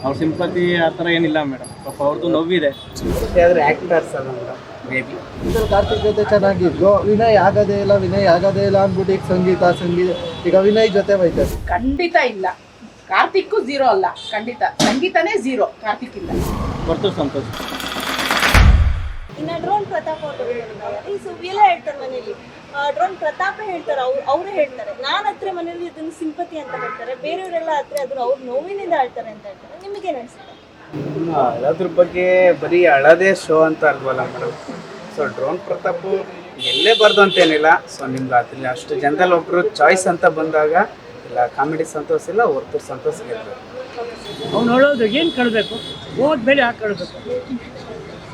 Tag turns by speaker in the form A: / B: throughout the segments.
A: ಅವ್ರ ಸಿಂಪತಿ ಆ ಥರ ಏನಿಲ್ಲ ಮೇಡಮ್. ಪಾಪ ಅವ್ರದ್ದು ನೋವಿದೆ.
B: ಆದ್ರೆ ಆಕ್ಟರ್ಸ್ ಅಲ್ಲ ಮೇಡಮ್, ಮೇ ಬಿ
C: ಕಾರ್ತಿಕ್ ಜೊತೆ ಚೆನ್ನಾಗಿದ್ದು ವಿನಯ್ ಆಗೋದೇ ಇಲ್ಲ ಅಂದ್ಬಿಟ್ಟು ಈಗ ಸಂಗೀತ ಈಗ ವಿನಯ್ ಜೊತೆ ಹೋಯ್ತಾರೆ.
D: ಖಂಡಿತ ಇಲ್ಲ. ಕಾರ್ತಿಕ್ಕು ಝೀರೋ ಅಲ್ಲ, ಖಂಡಿತ. ಸಂಗೀತನೇ ಝೀರೋ, ಕಾರ್ತಿಕ್ ಇಲ್ಲ.
A: ಬರ್ತದೆ ಸಂತೋಷ್.
E: ಇನ್ನು ಡ್ರೋನ್ ಪ್ರತಾಪ್ ಅವರು ಎಲ್ಲ ಹೇಳ್ತಾರೆ ಮನೇಲಿ. ಡ್ರೋನ್ ಪ್ರತಾಪ ಹೇಳ್ತಾರೆ, ಅವರೇ ಹೇಳ್ತಾರೆ. ನಾನು ಹತ್ರ ಮನೇಲಿ ಇದನ್ನು ಸಿಂಪತಿ ಅಂತ ಹೇಳ್ತಾರೆ, ಬೇರೆಯವರೆಲ್ಲ ಹತ್ರ ಅದನ್ನು ಅವ್ರ ನೋವಿನಿಂದ ಹೇಳ್ತಾರೆ ಅಂತ ಹೇಳ್ತಾರೆ. ನಿಮಗೇನು ಅನಿಸುತ್ತೆ?
B: ಅಳೋದ್ರ ಬಗ್ಗೆ ಬರೀ ಅಳದೇ ಶೋ ಅಂತ ಅಲ್ವಲ್ಲ ಮೇಡಮ್. ಸೊ ಡ್ರೋನ್ ಪ್ರತಾಪ್ ಗೆಲ್ಲೇಬಾರ್ದು ಅಂತೇನಿಲ್ಲ. ಸೊ ನಿಮ್ಗೆ ಅದ್ರಲ್ಲಿ ಅಷ್ಟು ಜನದಲ್ಲಿ ಒಬ್ಬರು ಚಾಯ್ಸ್ ಅಂತ ಬಂದಾಗ ಇಲ್ಲ ಕಾಮಿಡಿ ಸಂತೋಷ ಇಲ್ಲ, ಹೊರತು ಸಂತೋಷ ಗೆಲ್ಬೇಕು.
F: ಅವ್ನು ನೋಡೋದು ಏನು ಕಳಬೇಕು, ಹೋದ್ಮೇಲೆ ಯಾಕೆ ಕಳಬೇಕು.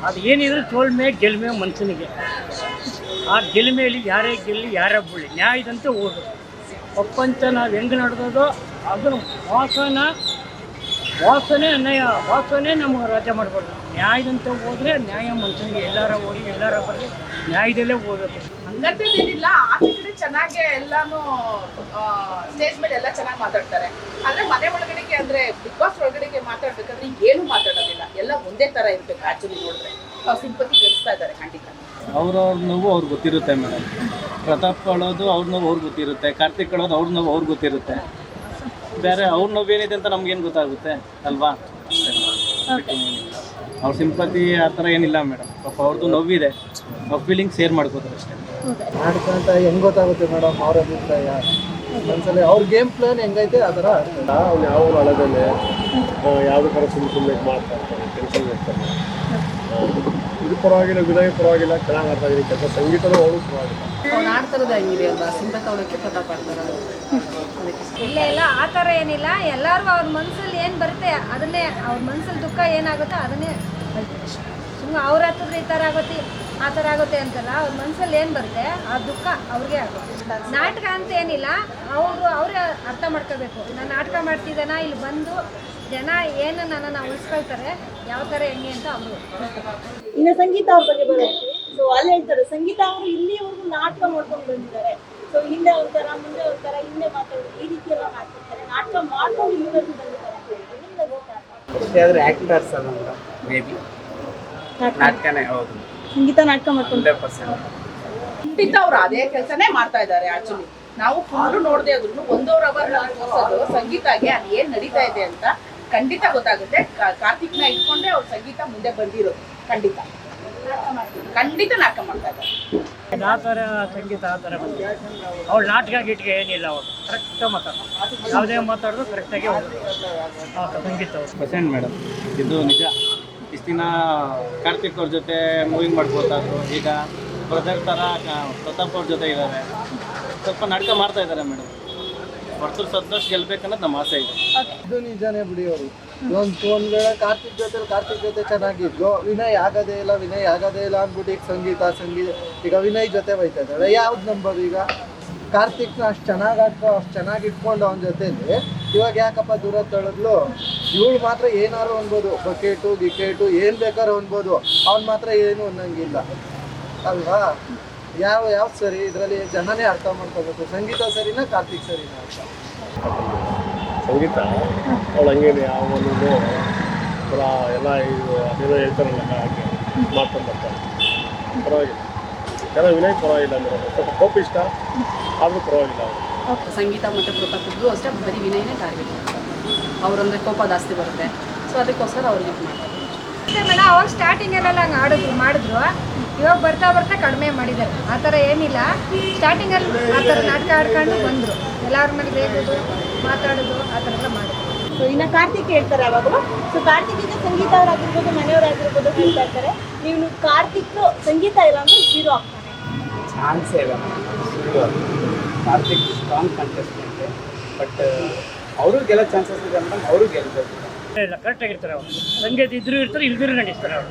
F: ಅದು ಏನಿದ್ರೆ ಸೋಲ್ಮೆ ಗೆಲ್ಮೆ ಮನುಷ್ಯನಿಗೆ. ಆ ಗೆಲ್ಮೆಯಲ್ಲಿ ಯಾರೇ ಗೆಲ್ಲಿ ಯಾರೇ ಬೀಳಿ ನ್ಯಾಯದಂತೆ ಹೋಗೋದು. ಪ್ರಪಂಚ ನಾವು ಹೆಂಗೆ ನಡೆದೋದು ಅದನ್ನು ವಾಸನೆ ಅನ್ಯಾಯ, ವಾಸನೆ ನಮಗೆ ರಾಜ್ಯ ಮಾಡಬಾರ್ದು. ನ್ಯಾಯದಂತೆ ಹೋದರೆ ನ್ಯಾಯ ಮನುಷ್ಯನಿಗೆ. ಎಲ್ಲಾರ ಹೋಗಿ ಎಲ್ಲಾರ ಬರಲಿ ನ್ಯಾಯದಲ್ಲೇ ಹೋಗಬೇಕು.
D: ಹಂಗಂತೇನಿಲ್ಲ. ಆಚೆ ಕಡೆ ಚೆನ್ನಾಗೆ ಎಲ್ಲಾನು ಸ್ಟೇಜ್ ಮೇಲೆ ಎಲ್ಲ ಚೆನ್ನಾಗಿ ಮಾತಾಡ್ತಾರೆ. ಆದ್ರೆ ಮನೆ ಒಳಗಡೆಗೆ ಅಂದ್ರೆ ಬಿಗ್ ಬಾಸ್ ಒಳಗಡೆಗೆ ಮಾತಾಡ್ಬೇಕಾದ್ರೆ ಏನು ಮಾತಾಡೋದಿಲ್ಲ. ಎಲ್ಲ ಒಂದೇ ತರ ಇರ್ಬೇಕು. ಆಕ್ಚುಲಿ ನೋಡಿದ್ರೆ ಸಿಂಪತಿ ಗೆಲ್ಲಿಸ್ತಾ ಇದ್ದಾರೆ ಖಂಡಿತ.
A: ಅವ್ರವ್ರ ನೋವು ಅವ್ರಿಗೆ ಗೊತ್ತಿರುತ್ತೆ ಮೇಡಮ್. ಪ್ರತಾಪ್ ಅಳೋದು ಅವ್ರ ನೋವು ಅವ್ರಿಗೆ ಗೊತ್ತಿರುತ್ತೆ, ಕಾರ್ತಿಕ್ ಅಳೋದು ಅವ್ರ ನೋವು ಅವ್ರಿಗೆ ಗೊತ್ತಿರುತ್ತೆ. ಬೇರೆ ಅವ್ರ ನೋವು ಏನಿದೆ ಅಂತ ನಮ್ಗೇನು ಗೊತ್ತಾಗುತ್ತೆ ಅಲ್ವಾ? ಅವ್ರ ಸಿಂಪತಿ ಆ ಥರ ಏನಿಲ್ಲ ಮೇಡಮ್. ಪಾಪ ಅವ್ರದ್ದು ನೋವಿದೆ, ಅವ್ರ ಫೀಲಿಂಗ್ ಶೇರ್ ಮಾಡ್ಕೋತಾರೆ ಅಷ್ಟೇ.
C: ಆಡ್ಕೊಂತ ಹೆಂಗ್ ಗೊತ್ತಾಗುತ್ತೆ ಮೇಡಮ್ ಅವ್ರ ಅಭಿಪ್ರಾಯ. ಒಂದ್ಸಲ ಅವ್ರ ಗೇಮ್ ಪ್ಲಾನ್ ಹೆಂಗೈತೆ ಆ ಥರ ಆಡ್ತಾರೆ.
G: ಅವ್ನು ಯಾವ ಅಳದಲ್ಲೇ ಯಾವುದೇ ಥರ ಸುಮ್ಮನೆ ಮಾಡ್ತಾ ಇರ್ತಾರೆ, ಟೆನ್ಷನ್ ಇರ್ತಾರೆ. ಇದು ಪರವಾಗಿಲ್ಲ, ವಿನಯ್ ಪರವಾಗಿಲ್ಲ, ಚೆನ್ನಾಗಿ ಆಡ್ತಾ ಇದ್ದೀನಿ. ಕೆಲಸ ಸಂಗೀತನೂ ಅವಳು ಪರವಾಗಿಲ್ಲ.
D: ಅವ್ನು ಆಡ್ತಾರದ ಹಂಗಿದೆ ಅಲ್ವಾ, ಸಿಂಪತಿ ಅವಳಕ್ಕೆ ಪ್ರತಾಪ್ ಆಡ್ತಾರಲ್ಲ.
H: ಇಲ್ಲ ಆ ಥರ ಏನಿಲ್ಲ. ಎಲ್ಲರೂ ಅವ್ರ ಮನಸ್ಸಲ್ಲಿ ಏನು ಬರುತ್ತೆ ಅದನ್ನೇ, ಅವ್ರ ಮನಸ್ಸಲ್ಲಿ ದುಃಖ ಏನಾಗುತ್ತೋ ಅದನ್ನೇ ಸುಮ್ಮನೆ ಅವ್ರ ಹತ್ತಿರ ಈ ಥರ ಆಗುತ್ತೆ ಆ ಥರ ಆಗುತ್ತೆ ಅಂತಲ್ಲ. ಅವ್ರ ಮನಸ್ಸಲ್ಲಿ ಏನು ಬರುತ್ತೆ ಆ ದುಃಖ ಅವ್ರಿಗೆ ಆಗುತ್ತೆ. ನಾಟಕ ಅಂತ ಏನಿಲ್ಲ, ಅವರೇ ಅರ್ಥ ಮಾಡ್ಕೋಬೇಕು. ನಾನು ನಾಟಕ ಮಾಡ್ತಿದ್ದಾನ, ಇಲ್ಲಿ ಬಂದು ಜನ ಏನು ನನ್ನನ್ನು ಉಳಿಸ್ಕೊಳ್ತಾರೆ, ಯಾವ ಥರ ಹೆಂಗೆ ಅಂತ ಅವರು.
E: ಇನ್ನು ಸಂಗೀತ ಅವ್ರ ಬಗ್ಗೆ ಬರುತ್ತೆ. ಸೊ ಅಲ್ಲಿ ಹೇಳ್ತಾರೆ, ಸಂಗೀತ ಅವರು ಇಲ್ಲಿವರೆಗೂ ನಾಟಕ ಮಾಡ್ಕೊಂಡು ಬಂದಿದ್ದಾರೆ. ಸೊ ಹಿಂದೆ ಒಂಥರ ಮುಂದೆ ಒಂಥರ ಹಿಂದೆ ಮಾತಾಡೋದು ಈ ರೀತಿ ಎಲ್ಲ ಮಾಡ್ತಿರ್ತಾರೆ. ನಾಟಕ ಮಾಡ್ಕೊಂಡು ಇಲ್ಲಿವರೆಗೂ ಬಂದಿದ್ದಾರೆ ಅಂತ ಹೇಳ್ತಾರೆ. ನಿಮ್ಗೆ
B: ಆದ್ರೆ ಆಕ್ಟರ್ಸ್ ಅಲ್ಲ ಮೇಡಮ್, ಮೇ ಬಿ ನಾಟಕನೇ. ಹೌದು,
E: ಸಂಗೀತ ನಾಟಕ ಮಾಡ್ಕೊಂಡು
B: 100%.
D: ಖಂಡಿತ ಅವ್ರು ಅದೇ ಕೆಲಸನೇ ಮಾಡ್ತಾ ಇದ್ದಾರೆ. ಆಕ್ಚುಲಿ ನಾವು ಫುಲ್ ನೋಡದೆ ಆದ್ರೂ 1 ಅವರ್ ತೋರಿಸೋದು ಸಂಗೀತಗೆ ಅದು ಏನ್ ನಡೀತಾ ಇದೆ ಅಂತ ಖಂಡಿತ ಗೊತ್ತಾಗುತ್ತೆ. ಕಾರ್ತಿಕ್ನ ಇಟ್ಕೊಂಡೆ ಅವ್ರ ಸಂಗೀತ ಮುಂದೆ ಬಂದಿರೋದು. ಖಂಡಿತ ನಾಟಕ ಮಾಡ್ತಾ ಇದ್ದಾರೆ.
F: ಆ ಥರ ಸಂಗೀತ ಆ ಥರ ಬಂದು ಅವಳು ನಾಟಕ ಗೀಟಿಗೆ ಏನಿಲ್ಲ. ಅವಳು ಕರೆಕ್ಟಾಗಿ ಮಾತಾಡೋದು, ಯಾವುದೇ ಮಾತಾಡೋದು ಕರೆಕ್ಟಾಗಿ ಸಂಗೀತ
A: ಪರ್ಸೆಂಟ್ ಮೇಡಮ್. ಇದು ನಿಜ. ಇಷ್ಟು ದಿನ ಕಾರ್ತಿಕ್ ಅವ್ರ ಜೊತೆ ಮೂವಿಂಗ್ ಮಾಡ್ಕೊಳ್ತಾ ಇದ್ರು, ಈಗ ಬ್ರದರ್ ಥರ ಪ್ರತಾಪ್ ಅವ್ರ ಜೊತೆ ಇದ್ದಾರೆ. ಸ್ವಲ್ಪ ನಾಟಕ ಮಾಡ್ತಾ ಇದ್ದಾರೆ ಮೇಡಮ್. ಹೊರತು ಸಂತೋಷ್ ಗೆಲ್ಬೇಕನ್ನೋದು ನಮ್ಮ ಆಸೆ ಇದೆ.
C: ಇದು ನಿಜಾನೇ ಬಿಡಿ. ಅವರು ಒಂದ್ ವೇಳೆ ಕಾರ್ತಿಕ್ ಜೊತೆ ಚೆನ್ನಾಗಿದ್ದು ವಿನಯ್ ಆಗೋದೇ ಇಲ್ಲ ಅಂದ್ಬಿಟ್ಟು ಈಗ ಸಂಗೀತ ಈಗ ವಿನಯ್ ಜೊತೆ ಹೋಯ್ತಾ ಇದ್ದಾಳೆ. ಯಾವ್ದು ನಂಬೋದು? ಈಗ ಕಾರ್ತಿಕ್ನ ಅಷ್ಟು ಚೆನ್ನಾಗಿ ಇಟ್ಕೊಂಡು ಅವನ ಜೊತೆಲಿ ಇವಾಗ ಯಾಕಪ್ಪ ದೂರ ತಳೆದ್ಲು? ಇವಳು ಮಾತ್ರ ಏನಾರು ಅನ್ಬೋದು, ಬಕೆಟು ಗಿಕೆಟು ಏನು ಬೇಕಾದ್ರೂ ಅನ್ಬೋದು. ಅವ್ನು ಮಾತ್ರ ಏನು ಅನ್ನಂಗಿಲ್ಲ ಅಲ್ವಾ? ಯಾವ ಸರಿ? ಇದರಲ್ಲಿ ಜನನೇ ಅರ್ಥ ಮಾಡ್ಕೋಬೇಕು. ಸಂಗೀತ ಸರಿನಾ ಕಾರ್ತಿಕ್ ಸರಿನಾ ಅಂತ.
G: ಸಂಗೀತ ಅವಳು ಹಂಗೇನೆ ಅವನು ಪುರ ಎಲ್ಲ ಇದು ಅದೇನೋ ಹೇಳ್ತಾರಲ್ಲ ಹಾಗೆ ಮಾಡ್ಕೊಂಡು ಬರ್ತಾರೆ. ಪರವಾಗಿಲ್ಲ. ಯಾರೋ ವಿನಯ್ ಪರವಾಗಿಲ್ಲ ಅಂದ್ರೆ ಸ್ವಲ್ಪ ಕೋಪ ಇಷ್ಟ ಆದರೂ ಪರವಾಗಿಲ್ಲ. ಅವರು
D: ಸಂಗೀತ ಮತ್ತು ಪ್ರತಾಪ್ಗೂ ಅಷ್ಟೇ ಬರೀ ವಿನಯನೇ ಟಾರ್ಗೆಟ್ ಮಾಡ್ತಾರೆ. ಅವರಂದ್ರೆ ಕೋಪ ಜಾಸ್ತಿ ಬರುತ್ತೆ. ಸೊ ಅದಕ್ಕೋಸ್ಕರ ಅವ್ರಿಗೆ ಮಾಡ್ತಾರೆ
H: ಮೇಡಮ್. ಅವಾಗ ಸ್ಟಾರ್ಟಿಂಗಲ್ಲೆಲ್ಲ ಹಂಗೆ ಮಾಡಿದ್ರು. ಇವಾಗ ಬರ್ತಾ ಕಡಿಮೆ ಮಾಡಿದ್ದಾರೆ. ಆ ಥರ ಏನಿಲ್ಲ. ಸ್ಟಾರ್ಟಿಂಗಲ್ಲಿ ಆ ಥರ ನಾಟಕ ಆಡ್ಕೊಂಡು ಬಂದರು. ಎಲ್ಲರ ಮೇಲೆ ರೇಗೋದು ಮಾತಾಡೋದು ಆ ಥರ ಎಲ್ಲ ಮಾಡಿದ್ರು.
E: ಸೊ ಇನ್ನು ಕಾರ್ತಿಕ್ ಹೇಳ್ತಾರೆ ಯಾವಾಗಲೂ. ಸೊ ಕಾರ್ತಿಕ್ಗೆ ಸಂಗೀತ ಅವರಾಗಿರ್ಬೋದು, ಮನೆಯವರಾಗಿರ್ಬೋದು ಹೇಳ್ತಾ ಇರ್ತಾರೆ, ನೀವು ಕಾರ್ತಿಕ್ ಸಂಗೀತ ಇಲ್ಲ ಅಂದ್ರೆ 0 ಆಗ್ತಾನೆ.
B: ಚಾನ್ಸೇ ಇಲ್ಲ ಕಾರ್ತಿಕ್ ಸ್ಟ್ರಾಂಗ್ ಕಂಟೆಸ್ಟೆಂಟ್. ಬಟ್ ಅವರು ಗೆಲ್ಲೋ ಚಾನ್ಸಸ್ ಇದೆ ಮೇಡಮ್. ಅವರು ಗೆಲ್ಲಬೇಕು.
F: ಇಲ್ಲ, ಕರೆಕ್ಟಾಗಿರ್ತಾರೆ ಅವರು. ಸಂಗೀತ ಇದ್ರೂ ಇರ್ತಾರೆ, ಇಲ್ದಿರೂ ನಡೆಸ್ತಾರೆ ಅವರು.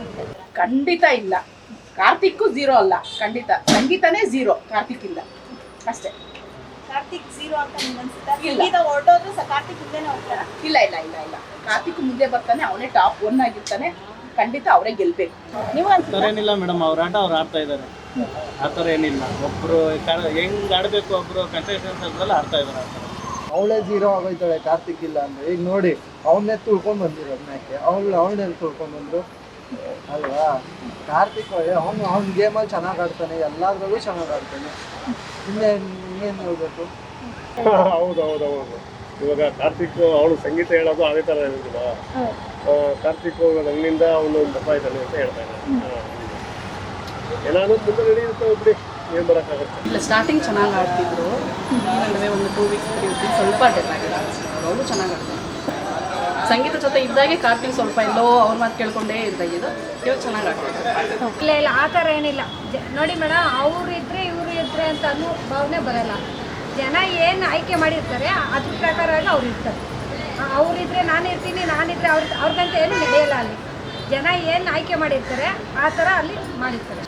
D: ಖಂಡಿತ ಇಲ್ಲ. ಕಾರ್ತಿಕ್ಕು ಝೀರೋ ಅಲ್ಲ, ಖಂಡಿತ. ಸಂಗೀತನೇ ಝೀರೋ, ಕಾರ್ತಿಕ್ ಇಲ್ಲ ಅಷ್ಟೇ.
E: ಕಾರ್ತಿಕ್ 0 ಅಂತ ನಿಮ್ಗೆ ಅನ್ಸುತ್ತಾ? ಸಂಗೀತ ಹೊರಟೋದ್ರೆ ಕಾರ್ತಿಕ್ ಮುಂದೆನೇ ಹೋಗ್ತಾರಾ?
D: ಇಲ್ಲ. ಕಾರ್ತಿಕ್ ಮುಂದೆ ಬರ್ತಾನೆ, ಅವನೇ ಟಾಪ್ 1 ಆಗಿರ್ತಾನೆ. ಖಂಡಿತ ಅವರೇ ಗೆಲ್ಬೇಕು.
E: ನೀವು
A: ಆ ಥರ ಏನಿಲ್ಲ ಮೇಡಮ್. ಅವ್ರ ಆಟ ಅವ್ರು ಆಡ್ತಾ ಇದ್ದಾರೆ. ಆ ಥರ ಏನಿಲ್ಲ. ಒಬ್ಬರು ಹೆಂಗೆ ಆಡಬೇಕು, ಒಬ್ಬರು ಕಂಟೆಸ್ಟೆನ್ಸ್ ಅದೆಲ್ಲ ಆಡ್ತಾ ಇದ್ದಾರೆ.
C: ಅವಳೇ ಜೀರೋ ಆಗೋಯ್ತಾಳೆ ಕಾರ್ತಿಕ್ ಇಲ್ಲ ಅಂದ್ರೆ. ಈಗ ನೋಡಿ ಅವನ್ನೇ ತುಳ್ಕೊಂಡ್ ಬಂದಿರೋದು ಮ್ಯಾಕೆ, ಅವಳನ್ನೆಲ್ಲಿ ತುಳ್ಕೊಂಡ್ ಬಂದ್ರು ಅಲ್ವಾ. ಕಾರ್ತಿಕ್ ಅವ್ನ ಗೇಮಲ್ಲಿ ಚೆನ್ನಾಗಿ ಆಡ್ತಾನೆ, ಎಲ್ಲಾದ್ರಲ್ಲೂ ಚೆನ್ನಾಗಿ ಆಡ್ತಾನೆ. ಇನ್ನೇನು ಹೇಳ್ಬೇಕು.
G: ಹೌದು ಇವಾಗ ಕಾರ್ತಿಕ್ ಅವಳು ಸಂಗೀತ ಹೇಳೋದು ಅದೇ ಥರ ಹೇಳಿದಿಲ್ಲ. ಕಾರ್ತಿಕ್ ನನ್ನಿಂದ ಅವನು ಬರ್ತಾ ಇದ್ದಾನೆ ಅಂತ ಹೇಳ್ತಾ ಇದ್ದಾನೆ. ಏನಾದ್ರು ಮುಂದೆ ನಡೆಯುತ್ತೆ ಬಿಡಿ, ಏನು ಬರೋಕ್ಕಾಗುತ್ತೆ.
D: ಇಲ್ಲ ಸ್ಟಾರ್ಟಿಂಗ್ ಚೆನ್ನಾಗಿ ಆಡ್ತಿದ್ರು, ಈ ನಡುವೆ ಒಂದು 2 ವೀಕ್ಸ್ 3 ವೀಕ್ಸ್ ಸ್ವಲ್ಪ ಡೆತ್ ಆಗಿದೆ. ಅವರು ಚೆನ್ನಾಗಿ ಆಡ್ತಾರೆ. ಸಂಗೀತ ಜೊತೆ ಇದ್ದಾಗೆ ಕಾರ್ತಿಕ್ ಸ್ವಲ್ಪ ಎಲ್ಲೋ ಅವ್ರ ಮಾತು ಕೇಳ್ಕೊಂಡೇ ಇದ್ದಾಗಿದ್ದು, ಇವಾಗ ಚೆನ್ನಾಗಿ ಆಡ್ತಾರೆ.
H: ಇಲ್ಲ ಆ ಥರ ಏನಿಲ್ಲ. ನೋಡಿ ಮೇಡಮ್, ಅವ್ರು ಇದ್ರೆ ಇವರು ಇದ್ರೆ ಅಂತ ಅನ್ನೋ ಭಾವನೆ ಬರಲ್ಲ. ಜನ ಏನು ಆಯ್ಕೆ ಮಾಡಿರ್ತಾರೆ ಅದ್ರ ಪ್ರಕಾರವಾಗಿ ಅವ್ರು ಇರ್ತಾರೆ. ಅವರಿದ್ರೆ ನಾನಿರ್ತೀನಿ, ನಾನಿದ್ರೆ ಅವ್ರಿಗಂತ ಏನು ನಡೆಯಲ್ಲ ಅಲ್ಲಿ. ಜನ ಏನು ಆಯ್ಕೆ ಮಾಡಿರ್ತಾರೆ ಆ ಥರ ಅಲ್ಲಿ ಮಾಡಿರ್ತಾರೆ.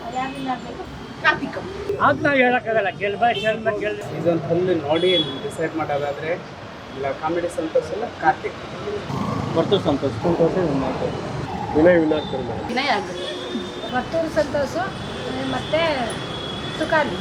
D: ಕಾರ್ತಿಕ್
F: ಅದು ನಾವು ಹೇಳೋಕ್ಕಾಗಲ್ಲ.
B: ಸೀಸನ್ ಫುಲ್ ನೋಡಿ ಡಿಸೈಡ್ ಮಾಡೋದಾದ್ರೆ ಇಲ್ಲ ಕಾಮಿಡಿ ಸಂತೋಷ ಇಲ್ಲ ಕಾರ್ತಿಕ್.
A: ವರ್ತೂರು ಸಂತೋಷ್.
G: ವಿನಯ್ ವಿನ್ ಆಗ್ತಾರೆ ಮೇಡಮ್.
D: ವಿನಯ್ ಆಗಬೇಕು.
H: ವರ್ತೂರು ಸಂತೋಷು ಮತ್ತು ತುಕಾಲಿ.